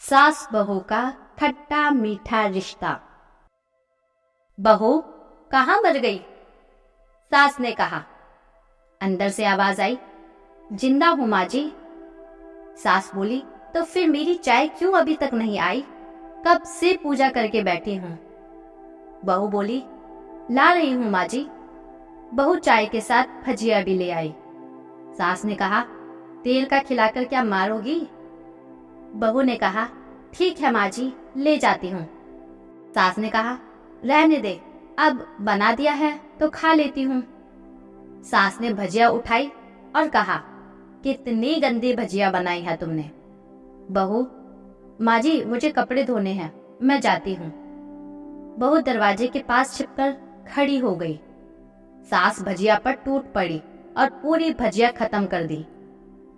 सास बहू का खट्टा मीठा रिश्ता। बहू कहाँ मर गई? सास ने कहा। अंदर से आवाज आई, जिंदा हूं माँ जी। सास बोली, तो फिर मेरी चाय क्यों अभी तक नहीं आई? कब से पूजा करके बैठी हूं। बहू बोली, ला रही हूं माँ जी। बहू चाय के साथ भजिया भी ले आई। सास ने कहा, तेल का खिलाकर क्या मारोगी? बहू ने कहा, ठीक है माँ जी, ले जाती हूँ। सास ने कहा, रहने दे, अब बना दिया है तो खा लेती हूँ। सास ने भजिया उठाई और कहा, कितनी गंदी भजिया बनाई है तुमने। बहू, माँ जी मुझे कपड़े धोने हैं, मैं जाती हूँ। बहू दरवाजे के पास छिपकर खड़ी हो गई। सास भजिया पर टूट पड़ी और पूरी भजिया खत्म कर दी।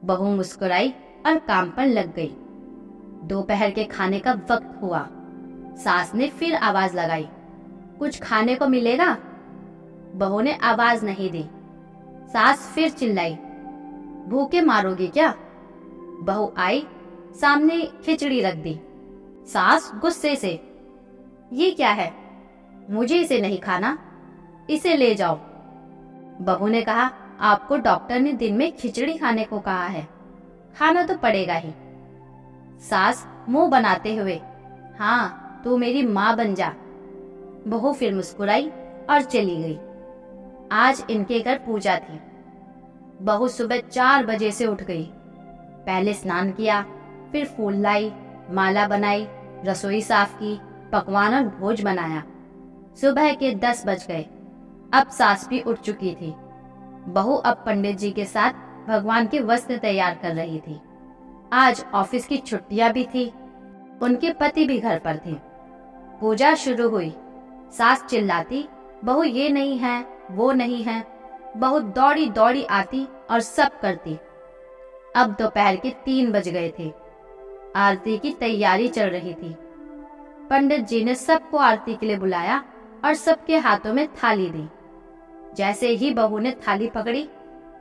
बहू मुस्कुराई और काम पर लग गई। दोपहर के खाने का वक्त हुआ। सास ने फिर आवाज लगाई, कुछ खाने को मिलेगा? बहू ने आवाज नहीं दी। सास फिर चिल्लाई, भूखे मारोगी क्या? बहू आई, सामने खिचड़ी रख दी। सास गुस्से से, ये क्या है? मुझे इसे नहीं खाना, इसे ले जाओ। बहू ने कहा, आपको डॉक्टर ने दिन में खिचड़ी खाने को कहा है, खाना तो पड़ेगा ही। सास मुंह बनाते हुए, हाँ तू मेरी माँ बन जा। बहू फिर मुस्कुराई और चली गई। आज इनके घर पूजा थी। बहू सुबह 4 बजे से उठ गई। पहले स्नान किया, फिर फूल लाई, माला बनाई, रसोई साफ की, पकवान और भोज बनाया। सुबह के 10 बज गए। अब सास भी उठ चुकी थी। बहू अब पंडित जी के साथ भगवान के वस्त्र तैयार कर रही थी। आज ऑफिस की छुट्टियां भी थी। उनके पति भी घर पर थे। पूजा शुरू हुई। सास चिल्लाती, बहू ये नहीं है, वो नहीं है। बहू दौड़ी दौड़ी आती और सब करती। अब दोपहर के 3 बज गए थे। आरती की तैयारी चल रही थी। पंडित जी ने सबको आरती के लिए बुलाया और सबके हाथों में थाली दी। जैसे ही बहू ने थाली पकड़ी,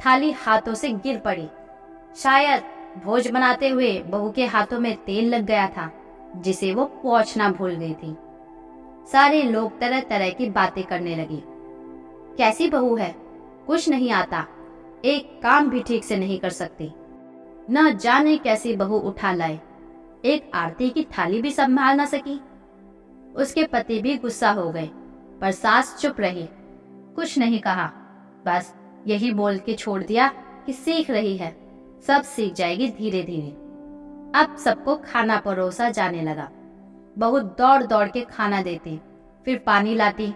थाली हाथों से गिर पड़ी। शायद भोज बनाते हुए बहू के हाथों में तेल लग गया था, जिसे वो पोंछना भूल गई थी। सारे लोग तरह तरह की बातें करने लगी। कैसी बहू है, कुछ नहीं आता, एक काम भी ठीक से नहीं कर सकती, न जाने कैसी बहू उठा लाए, एक आरती की थाली भी संभाल न सकी। उसके पति भी गुस्सा हो गए, पर सास चुप रही, कुछ नहीं कहा, बस यही बोल के छोड़ दिया कि सीख रही है, सब सीख जाएगी धीरे धीरे। अब सबको खाना परोसा जाने लगा। बहू दौड़ दौड़ के खाना देती, फिर पानी लाती।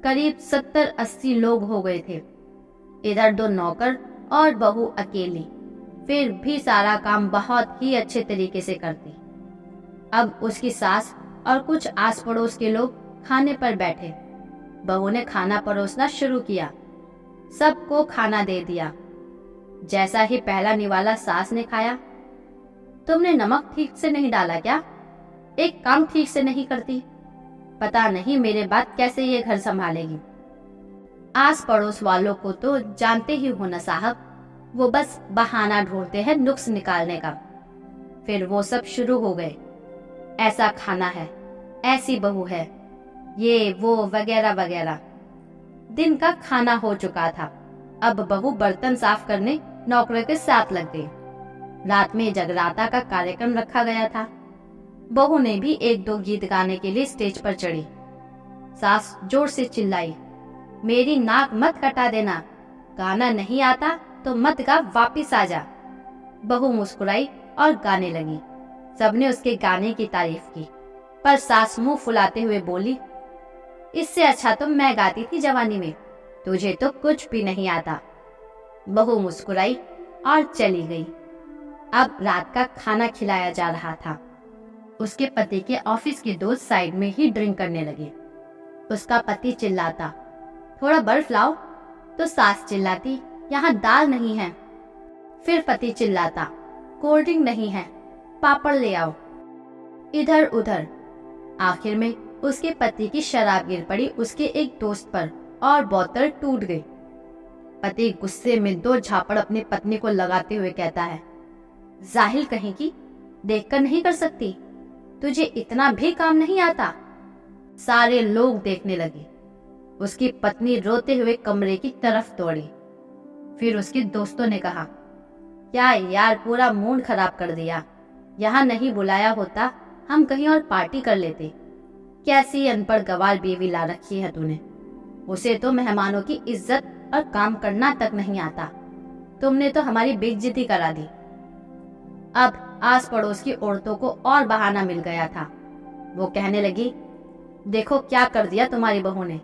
करीब 70-80 लोग हो गए थे। इधर 2 नौकर और बहू अकेली, फिर भी सारा काम बहुत ही अच्छे तरीके से करती। अब उसकी सास और कुछ आस पड़ोस के लोग खाने पर बैठे। बहू ने खाना परोसना शुरू किया। सबको खाना दे दिया। जैसा ही पहला निवाला सास ने खाया, तुमने नमक ठीक से नहीं डाला क्या? एक काम ठीक से नहीं करती, पता नहीं मेरे बाद कैसे ये घर संभालेगी। आस पड़ोस वालों को तो जानते ही हो ना साहब, वो बस बहाना ढूंढते हैं नुक्स निकालने का। फिर वो सब शुरू हो गए, ऐसा खाना है, ऐसी बहू है, ये वो वगैरह वगैरह। दिन का खाना हो चुका था। अब बहू बर्तन साफ करने नौकरों के साथ लग गई। रात में जगराता का कार्यक्रम रखा गया था। बहू ने भी 1-2 गीत गाने के लिए स्टेज पर चढ़ी। सास जोर से चिल्लाई, मेरी नाक मत कटा देना, गाना नहीं आता तो मत गा, वापिस आ जा। बहू मुस्कुराई और गाने लगी। सबने उसके गाने की तारीफ की, पर सास मुंह फुलाते हुए बोली, इससे अच्छा तो मैं गाती थी जवानी में, तुझे तो कुछ भी नहीं आता। बहू मुस्कुराई और चली गई। अब रात का खाना खिलाया जा रहा था। उसके पति के ऑफिस के दोस्त साइड में ही ड्रिंक करने लगे। उसका पति चिल्लाता, थोड़ा बर्फ लाओ, तो सास चिल्लाती, यहाँ दाल नहीं है। फिर पति चिल्लाता, कोल्ड ड्रिंक नहीं है, पापड़ ले आओ। इधर उधर। आखिर में उसके पति की शराब गिर पड़ी उसके एक दोस्त पर और बोतल टूट गई। पति गुस्से में 2 झापड़ अपनी पत्नी को लगाते हुए कहता है, जाहिल कहीं की, देखकर नहीं कर सकती, तुझे इतना भी काम नहीं आता? सारे लोग देखने लगे। उसकी पत्नी रोते हुए कमरे की तरफ दौड़ी। फिर उसके दोस्तों ने कहा, क्या यार, पूरा मूड खराब कर दिया। यहाँ नहीं बुलाया होता, हम कहीं और पार्टी कर लेते। कैसी अनपढ़ गवार बीवी ला रखी है तूने। उसे तो मेहमानों की इज्जत और काम करना तक नहीं आता। तुमने तो हमारी बेइज्जती करा दी। अब आस पड़ोस की औरतों को और बहाना मिल गया था। वो कहने लगी, देखो क्या कर दिया तुम्हारी बहू ने,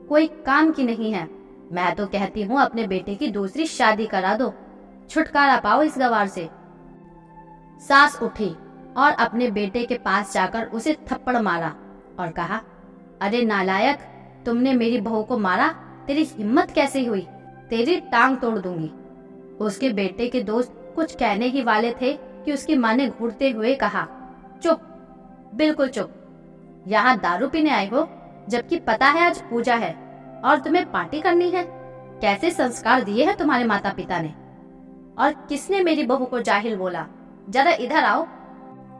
कोई काम की नहीं है। मैं तो कहती हूँ अपने बेटे की दूसरी शादी करा दो, छुटकारा पाओ इस गवार से। सास उठी और अपने बेटे के पास जाकर उसे थप्पड़ मारा और कहा, अरे नालायक, तुमने मेरी बहू को मारा, तेरी हिम्मत कैसे हुई? तेरी टांग तोड़ दूंगी। उसके बेटे के दोस्त कुछ कहने ही वाले थे कि उसकी माँ ने घूरते हुए कहा, चुप, बिल्कुल चुप। यहाँ दारू पीने आए हो, जबकि पता है आज पूजा है और तुम्हें पार्टी करनी है? कैसे संस्कार दिए हैं तुम्हारे माता पिता ने? और किसने मेरी बहू को जाहिल बोला? जरा इधर आओ,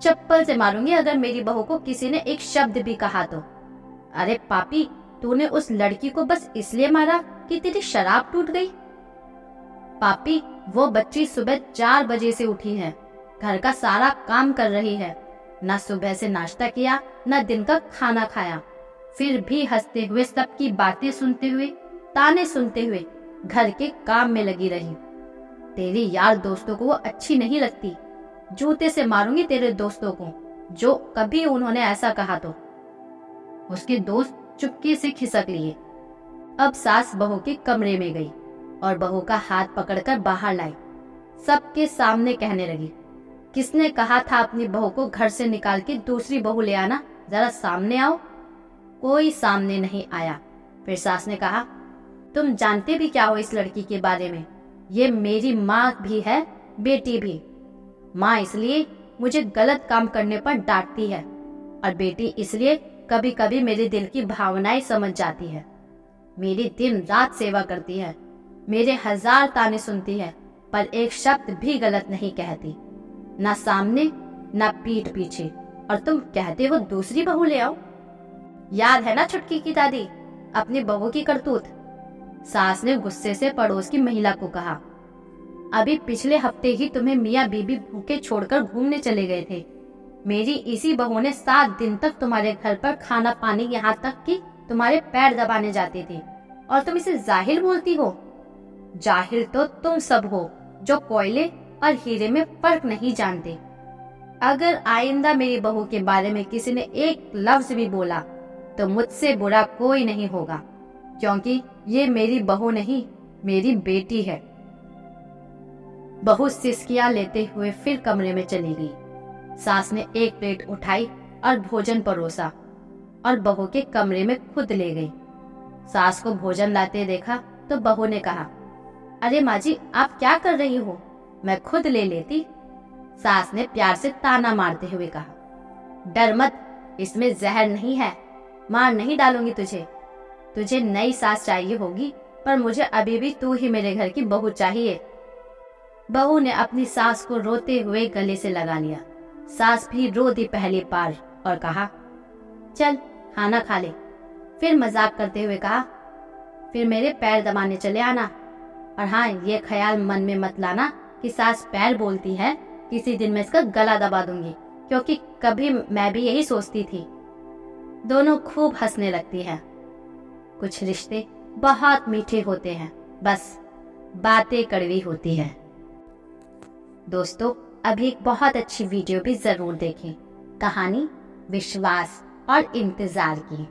चप्पल से मारूंगी अगर मेरी बहू को किसी ने एक शब्द भी कहा तो। अरे पापी, तूने उस लड़की को बस इसलिए मारा कि तेरी शराब टूट गई? पापी, वो बच्ची सुबह 4 बजे से उठी है, घर का सारा काम कर रही है, न सुबह से नाश्ता किया न दिन का खाना खाया, फिर भी हंसते हुए सबकी बातें सुनते हुए, ताने सुनते हुए घर के काम में लगी रही। तेरी यार दोस्तों को वो अच्छी नहीं लगती। जूते से मारूंगी तेरे दोस्तों को जो कभी उन्होंने ऐसा कहा तो। उसके दोस्त चुपके से खिसक लिए। अब सास बहू के कमरे में गई और बहू का हाथ पकड़कर बाहर लाई। सबके सामने कहने लगी, किसने कहा था अपनी बहू को घर से निकाल के दूसरी बहू ले आना? जरा सामने आओ। कोई सामने नहीं आया। फिर सास ने कहा, तुम जानते भी क्या हो इस लड़की के बारे में? ये मेरी माँ भी है, बेटी भी। माँ इसलिए मुझे गलत काम करने पर डांटती है और बेटी इसलिए कभी कभी मेरे दिल की भावनाएं समझ जाती है। मेरी दिन रात सेवा करती है, मेरे 1000 ताने सुनती है, पर एक शब्द भी गलत नहीं कहती, ना सामने ना पीठ पीछे। और तुम कहते हो दूसरी बहू ले आओ। याद है ना छुटकी की दादी, अपनी बहू की करतूत? सास ने गुस्से से पड़ोस की महिला को कहा, अभी पिछले हफ्ते ही तुम्हें मियाँ बीबी भूखे छोड़कर घूमने चले गए थे। मेरी इसी बहू ने 7 दिन तक तुम्हारे घर पर खाना पानी, यहाँ तक कि तुम्हारे पैर दबाने जाती थी, और तुम इसे जाहिल बोलती हो? जाहिल तो तुम सब हो जो कोयले और हीरे में फर्क नहीं जानते। अगर आइंदा मेरी बहू के बारे में किसी ने एक लफ्ज भी बोला तो मुझसे बुरा कोई नहीं होगा, क्योंकि ये मेरी बहू नहीं, मेरी बेटी है। बहू सिसकियां लेते हुए फिर कमरे में चली गई। सास ने एक प्लेट उठाई और भोजन परोसा और बहू के कमरे में खुद ले गई। सास को भोजन लाते देखा तो बहू ने कहा, अरे माँ जी, आप क्या कर रही हो? मैं खुद ले लेती। सास ने प्यार से ताना मारते हुए कहा, डर मत, इसमें जहर नहीं है, मार नहीं डालूंगी तुझे। तुझे नई सास चाहिए होगी, पर मुझे अभी भी तू ही मेरे घर की बहू चाहिए। बहू ने अपनी सास को रोते हुए गले से लगा लिया। सास भी रो दी पहली बार और कहा, चल खाना खा ले। फिर मजाक करते हुए कहा, फिर मेरे पैर दबाने चले आना। और हाँ, ये ख्याल मन में मत लाना कि सास पैर बोलती है, किसी दिन मैं इसका गला दबा दूंगी, क्योंकि कभी मैं भी यही सोचती थी। दोनों खूब हंसने लगती हैं। कुछ रिश्ते बहुत मीठे होते हैं, बस बातें कड़वी होती हैं। दोस्तों, अभी एक बहुत अच्छी वीडियो भी जरूर देखें, कहानी विश्वास और इंतजार की।